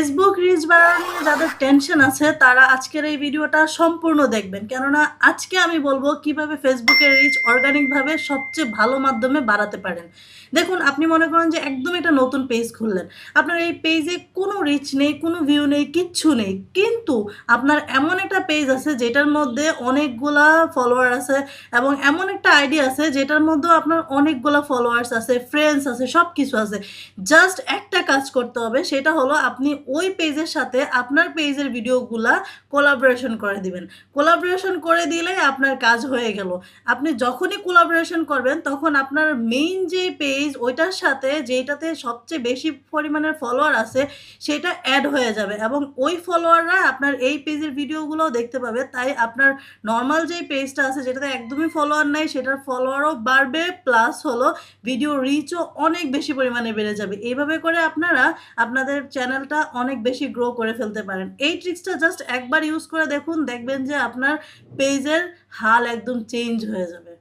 Facebook rich বাড়ানো নিয়ে যাদের টেনশন আছে তারা আজকের এই ভিডিওটা সম্পূর্ণ দেখবেন, কেননা আজকে আমি বলবো কিভাবে ফেসবুকের রিচ অর্গানিকভাবে সবচেয়ে ভালো মাধ্যমে বাড়াতে পারেন। দেখুন, আপনি মনে করেন যে একদম একটা নতুন পেজ খুললেন, আপনার এই পেজে কোনো রিচ নেই, কোনো ভিউ নেই, কিচ্ছু নেই, কিন্তু আপনার এমন একটা পেজ আছে যেটার মধ্যে অনেকগুলা ফলোয়ার আছে এবং এমন একটা আইডি আছে যেটার মধ্যেও আপনার অনেকগুলা ফলোয়ার্স আছে, ফ্রেন্ডস আছে, সব কিছু আছে। জাস্ট একটা কাজ করতে হবে, সেটা হলো আপনি ওই পেজের সাথে আপনার পেজের ভিডিওগুলা কোলাবোরেশন করে দিবেন। কোলাবোরেশন করে দিলেই আপনার কাজ হয়ে গেল। আপনি যখনই কোলাবোরেশন করবেন তখন আপনার মেইন যে পেজ ওইটার সাথে যেটাতে সবচেয়ে বেশি পরিমাণের ফলোয়ার আছে সেটা অ্যাড হয়ে যাবে এবং ওই ফলোয়াররা আপনার এই পেজের ভিডিওগুলোও দেখতে পাবে। তাই আপনার নর্মাল যেই পেজটা আছে যেটাতে একদমই ফলোয়ার নাই সেটার ফলোয়ারও বাড়বে, প্লাস হলো ভিডিও রিচও অনেক বেশি পরিমাণে বেড়ে যাবে। এইভাবে করে আপনারা আপনাদের চ্যানেলটা অনেক বেশি গ্রো করে ফেলতে পারেন। এই ট্রিক্সটা জাস্ট একবার ইউজ করে দেখুন, দেখবেন যে আপনার পেজের হাল একদম চেঞ্জ হয়ে যাবে।